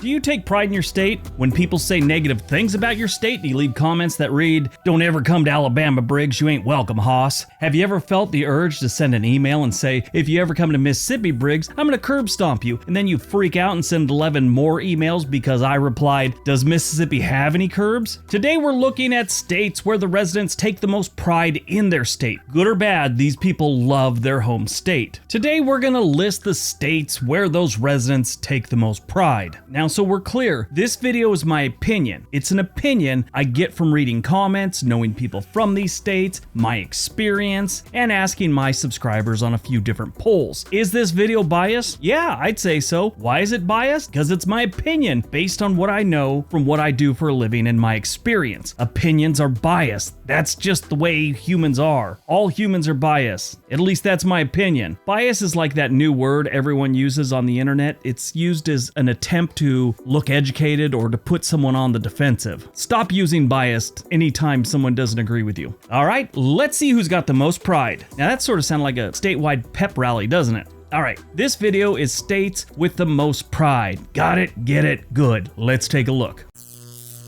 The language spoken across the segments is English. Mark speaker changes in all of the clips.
Speaker 1: Do you take pride in your state? When people say negative things about your state, do you leave comments that read, "Don't ever come to Alabama, Briggs, you ain't welcome, hoss"? Have you ever felt the urge to send an email and say, "If you ever come to Mississippi, Briggs, I'm gonna curb stomp you," and then you freak out and send 11 more emails because I replied, "Does Mississippi have any curbs?" Today we're looking at states where the residents take the most pride in their state. Good or bad, these people love their home state. Today we're gonna list the states where those residents take the most pride. Now, so we're clear, this video is my opinion. It's an opinion I get from reading comments, knowing people from these states, my experience, and asking my subscribers on a few different polls. Is this video biased? Yeah, I'd say so. Why is it biased? Because it's my opinion based on what I know from what I do for a living and my experience. Opinions are biased. That's just the way humans are. All humans are biased. At least that's my opinion. Bias is like that new word everyone uses on the internet. It's used as an attempt to look educated or to put someone on the defensive. Stop using biased anytime someone doesn't agree with you. All right, let's see who's got the most pride. Now that sort of sounds like a statewide pep rally, doesn't it? All right, this video is states with the most pride. Got it? Get it? Good. Let's take a look.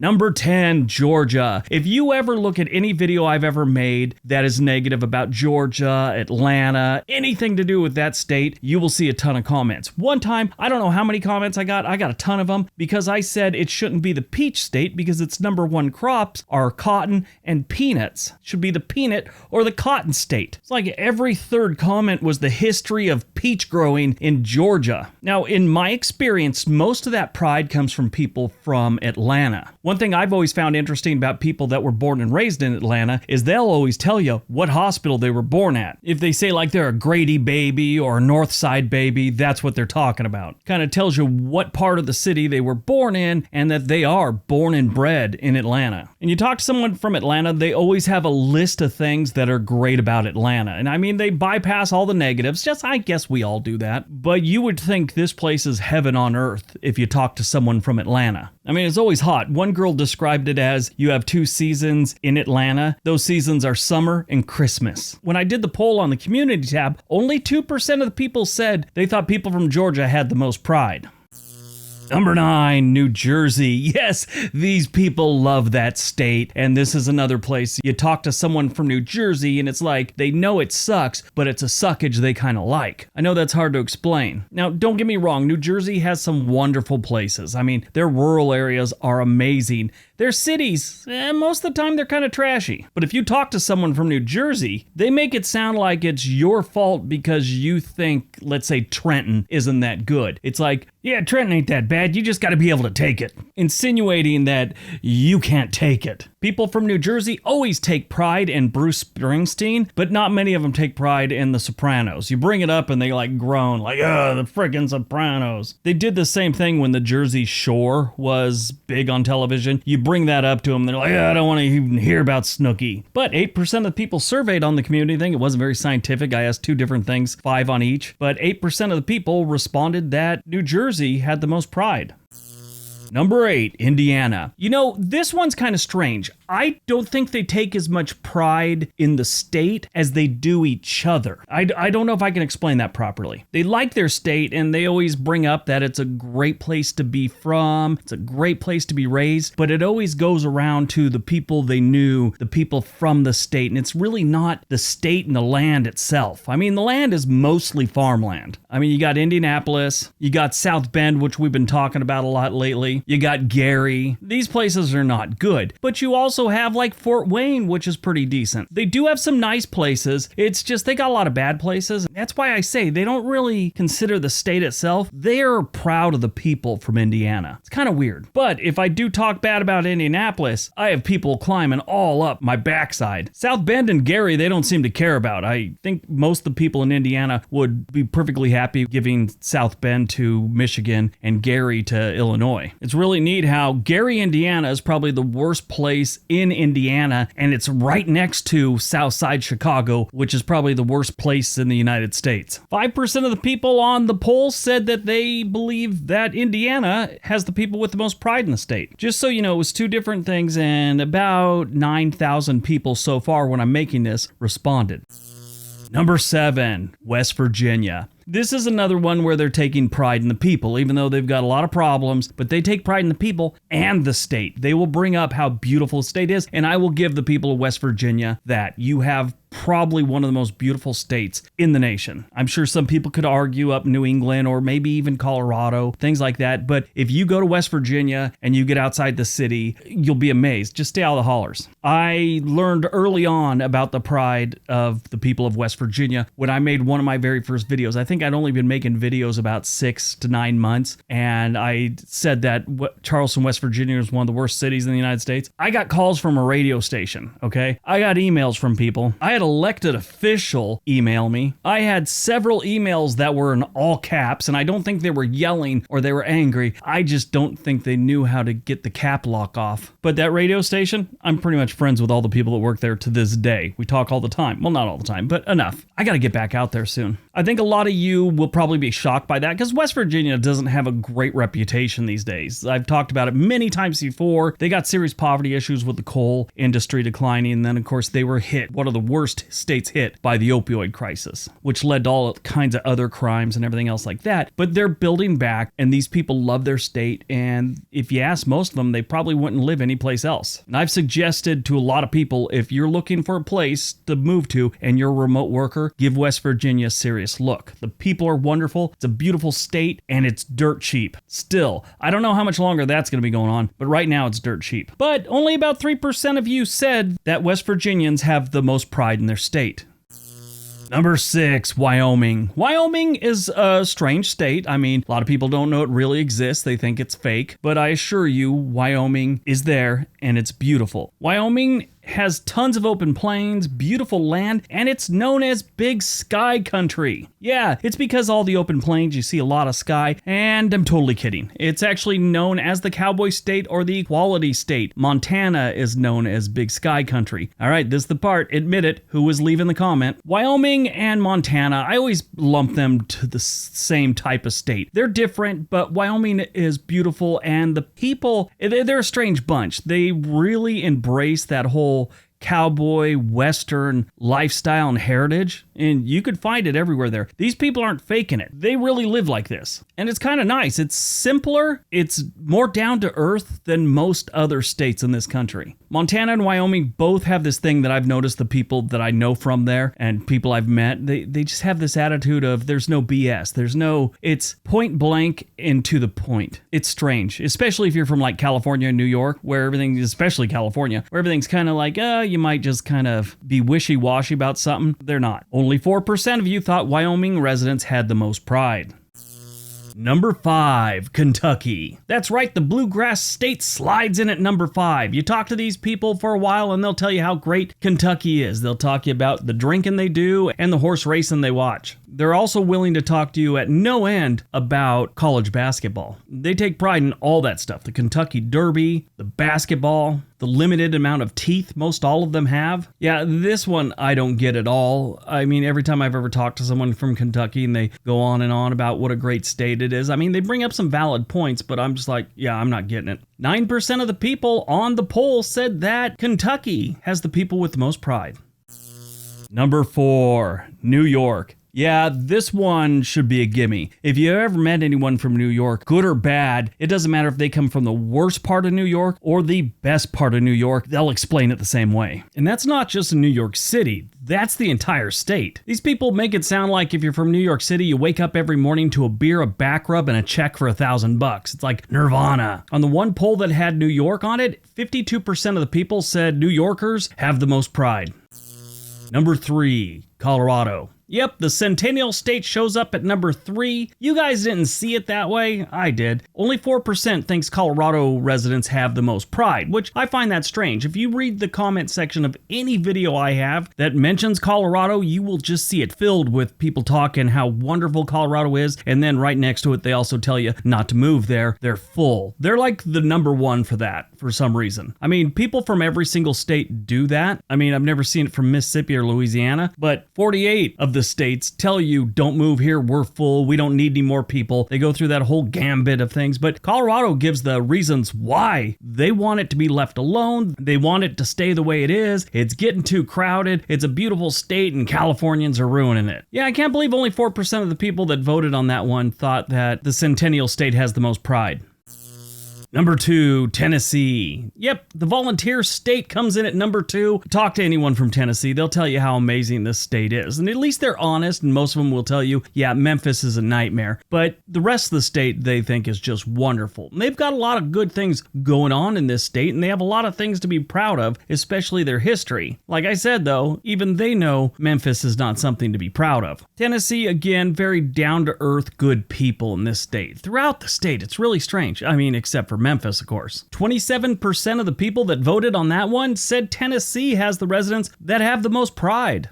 Speaker 1: Number 10, Georgia. If you ever look at any video I've ever made that is negative about Georgia, Atlanta, anything to do with that state, you will see a ton of comments. One time, I don't know how many comments I got a ton of them because I said it shouldn't be the peach state because its number one crops are cotton and peanuts. It should be the peanut or the cotton state. It's like every third comment was the history of peach growing in Georgia. Now, in my experience, most of that pride comes from people from Atlanta. One thing I've always found interesting about people that were born and raised in Atlanta is they'll always tell you what hospital they were born at. If they say like they're a Grady baby or a Northside baby, that's what they're talking about. Kind of tells you what part of the city they were born in and that they are born and bred in Atlanta. And you talk to someone from Atlanta, they always have a list of things that are great about Atlanta. And I mean, they bypass all the negatives. Just, I guess we all do that. But you would think this place is heaven on earth if you talk to someone from Atlanta. I mean, it's always hot. One girl described it as you have two seasons in Atlanta. Those seasons are summer and Christmas. When I did the poll on the community tab, only 2% of the people said they thought people from Georgia had the most pride. Number 9, New Jersey. Yes, these people love that state, and this is another place you talk to someone from New Jersey and it's like they know it sucks, but it's a suckage they kind of like. I know that's hard to explain. Now, don't get me wrong, New Jersey has some wonderful places. I mean, their rural areas are amazing. Their cities, most of the time they're kind of trashy. But if you talk to someone from New Jersey, they make it sound like it's your fault because you think, let's say, Trenton isn't that good. It's like, yeah, Trenton ain't that bad, you just gotta be able to take it. Insinuating that you can't take it. People from New Jersey always take pride in Bruce Springsteen, but not many of them take pride in The Sopranos. You bring it up and they like groan, like, oh, the frickin' Sopranos. They did the same thing when the Jersey Shore was big on television. You bring that up to them, they're like, oh, I don't want to even hear about Snooki. But 8% of the people surveyed on the community thing, it wasn't very scientific. I asked 2 different things, 5 on each, but 8% of the people responded that New Jersey had the most pride. Number 8, Indiana. You know, this one's kind of strange. I don't think they take as much pride in the state as they do each other. I don't know if I can explain that properly. They like their state and they always bring up that it's a great place to be from, it's a great place to be raised, but it always goes around to the people they knew, the people from the state, and it's really not the state and the land itself. I mean, the land is mostly farmland. I mean, you got Indianapolis, you got South Bend, which we've been talking about a lot lately. You got Gary. These places are not good, but you also have like Fort Wayne, which is pretty decent. They do have some nice places. It's just they got a lot of bad places. That's why I say they don't really consider the state itself. They're proud of the people from Indiana. It's kind of weird. But if I do talk bad about Indianapolis, I have people climbing all up my backside. South Bend and Gary, they don't seem to care about. I think most of the people in Indiana would be perfectly happy giving South Bend to Michigan and Gary to Illinois. It's really neat how Gary, Indiana is probably the worst place in Indiana, and it's right next to Southside Chicago, which is probably the worst place in the United States. 5% of the people on the poll said that they believe that Indiana has the people with the most pride in the state. Just so you know, it was 2 different things, and about 9,000 people so far when I'm making this responded. Number 7, West Virginia. This is another one where they're taking pride in the people, even though they've got a lot of problems, but they take pride in the people and the state. They will bring up how beautiful the state is, and I will give the people of West Virginia that. You have probably one of the most beautiful states in the nation. I'm sure some people could argue up New England or maybe even Colorado, things like that. But if you go to West Virginia and you get outside the city, you'll be amazed. Just stay out of the hollers. I learned early on about the pride of the people of West Virginia when I made one of my very first videos. I think I'd only been making videos about 6 to 9 months. And I said that Charleston, West Virginia is one of the worst cities in the United States. I got calls from a radio station, okay? I got emails from people. I had elected official email me. I had several emails that were in all caps, and I don't think they were yelling or they were angry. I just don't think they knew how to get the cap lock off. But that radio station, I'm pretty much friends with all the people that work there to this day. We talk all the time. Well, not all the time, but enough. I got to get back out there soon. I think a lot of you will probably be shocked by that because West Virginia doesn't have a great reputation these days. I've talked about it many times before. They got serious poverty issues with the coal industry declining, and then of course they were hit, one of the worst states hit by the opioid crisis, which led to all kinds of other crimes and everything else like that. But they're building back, and these people love their state, and if you ask most of them, they probably wouldn't live anyplace else. And I've suggested to a lot of people, if you're looking for a place to move to and you're a remote worker, give West Virginia a serious look. The people are wonderful, it's a beautiful state, and it's dirt cheap. Still, I don't know how much longer that's going to be going on, but right now it's dirt cheap. But only about 3% of you said that West Virginians have the most pride in their state. Number 6, Wyoming. Wyoming is a strange state. I mean, a lot of people don't know it really exists. They think it's fake. But I assure you, Wyoming is there and it's beautiful. Wyoming has tons of open plains, beautiful land, and it's known as Big Sky Country. Yeah, it's because all the open plains, you see a lot of sky, and I'm totally kidding. It's actually known as the Cowboy State or the Equality State. Montana is known as Big Sky Country. All right, this is the part, admit it, who was leaving the comment. Wyoming and Montana, I always lump them to the same type of state. They're different, but Wyoming is beautiful, and the people, they're a strange bunch. They really embrace that whole cowboy Western lifestyle and heritage, and you could find it everywhere there. These people aren't faking it. They really live like this, and it's kind of nice. It's simpler. It's more down to earth than most other states in this country. Montana and Wyoming both have this thing that I've noticed the people that I know from there and people I've met, they just have this attitude of there's no BS. It's point blank and to the point. It's strange, especially if you're from like California and New York, where everything, especially California, where everything's kind of like, you might just kind of be wishy-washy about something. They're not. Only 4% of you thought Wyoming residents had the most pride. Number 5, Kentucky. That's right, the bluegrass state slides in at number 5. You talk to these people for a while and they'll tell you how great Kentucky is. They'll talk to you about the drinking they do and the horse racing they watch. They're also willing to talk to you at no end about college basketball. They take pride in all that stuff. The Kentucky Derby, the basketball, the limited amount of teeth most all of them have. Yeah, this one I don't get at all. I mean, every time I've ever talked to someone from Kentucky and they go on and on about what a great state it is, I mean, they bring up some valid points, but I'm just like, yeah, I'm not getting it. 9% of the people on the poll said that Kentucky has the people with the most pride. Number 4, New York. Yeah, this one should be a gimme. If you ever met anyone from New York, good or bad, it doesn't matter if they come from the worst part of New York or the best part of New York, they'll explain it the same way. And that's not just in New York City, that's the entire state. These people make it sound like if you're from New York City, you wake up every morning to a beer, a back rub, and a check for $1,000. It's like nirvana. On the one poll that had New York on it, 52% of the people said New Yorkers have the most pride. Number 3, Colorado. Yep, the Centennial State shows up at number 3. You guys didn't see it that way. I did. Only 4% thinks Colorado residents have the most pride, which I find that strange. If you read the comment section of any video I have that mentions Colorado, you will just see it filled with people talking how wonderful Colorado is, and then right next to it, they also tell you not to move there. They're full. They're like the number 1 for that, for some reason. I mean, people from every single state do that. I mean, I've never seen it from Mississippi or Louisiana, but 48 of the states tell you, don't move here, we're full, we don't need any more people. They go through that whole gambit of things, but Colorado gives the reasons why. They want it to be left alone. They want it to stay the way it is. It's getting too crowded. It's a beautiful state and Californians are ruining it. Yeah, I can't believe only 4% of the people that voted on that one thought that the Centennial State has the most pride. Number 2, Tennessee. Yep, the volunteer state comes in at number 2. Talk to anyone from Tennessee, they'll tell you how amazing this state is. And at least they're honest, and most of them will tell you, yeah, Memphis is a nightmare. But the rest of the state they think is just wonderful. And they've got a lot of good things going on in this state, and they have a lot of things to be proud of, especially their history. Like I said though, even they know Memphis is not something to be proud of. Tennessee, again, very down-to-earth, good people in this state. Throughout the state, it's really strange. I mean, except for Memphis, of course. 27% of the people that voted on that one said Tennessee has the residents that have the most pride.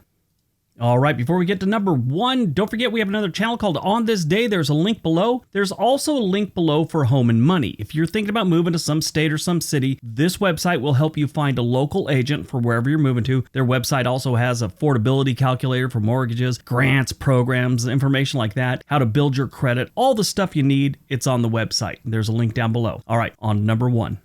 Speaker 1: All right, before we get to number 1, don't forget we have another channel called On This Day. There's a link below. There's also a link below for home and money. If you're thinking about moving to some state or some city, this website will help you find a local agent for wherever you're moving to. Their website also has affordability calculator for mortgages, grants, programs, information like that, how to build your credit, all the stuff you need. It's on the website. There's a link down below. All right, on to number 1.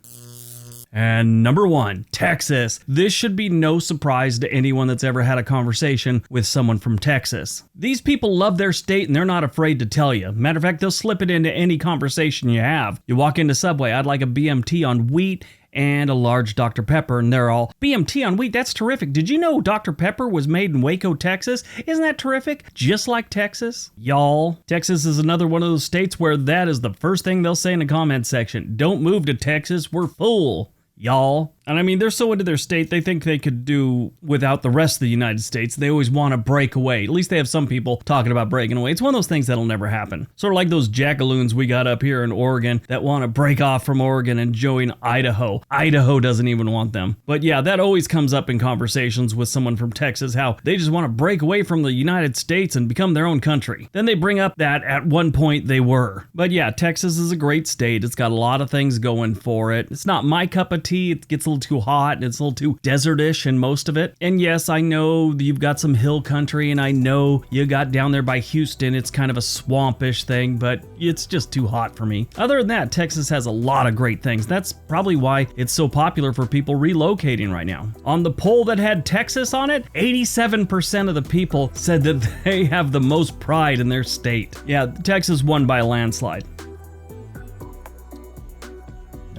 Speaker 1: And number 1, Texas. This should be no surprise to anyone that's ever had a conversation with someone from Texas. These people love their state and they're not afraid to tell you. Matter of fact, they'll slip it into any conversation you have. You walk into Subway, I'd like a BMT on wheat and a large Dr. Pepper, and they're all, BMT on wheat, that's terrific. Did you know Dr. Pepper was made in Waco, Texas? Isn't that terrific? Just like Texas. Y'all, Texas is another one of those states where that is the first thing they'll say in the comment section. Don't move to Texas, we're full. Y'all. And I mean, they're so into their state, they think they could do without the rest of the United States. They always want to break away. At least they have some people talking about breaking away. It's one of those things that'll never happen. Sort of like those jackaloons we got up here in Oregon that want to break off from Oregon and join Idaho. Idaho doesn't even want them. But yeah, that always comes up in conversations with someone from Texas, how they just want to break away from the United States and become their own country. Then they bring up that at one point they were. But yeah, Texas is a great state. It's got a lot of things going for it. It's not my cup of tea. It gets a little too hot and it's a little too desertish in most of it. And yes, I know you've got some hill country and I know you got down there by Houston, it's kind of a swampish thing, but it's just too hot for me. Other than that, Texas has a lot of great things. That's probably why it's so popular for people relocating right now. On the poll that had Texas on it, 87% of the people said that they have the most pride in their state. Yeah, Texas won by a landslide.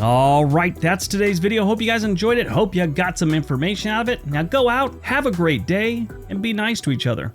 Speaker 1: All right, that's today's video. Hope you guys enjoyed it. Hope you got some information out of it. Now go out, have a great day, and be nice to each other.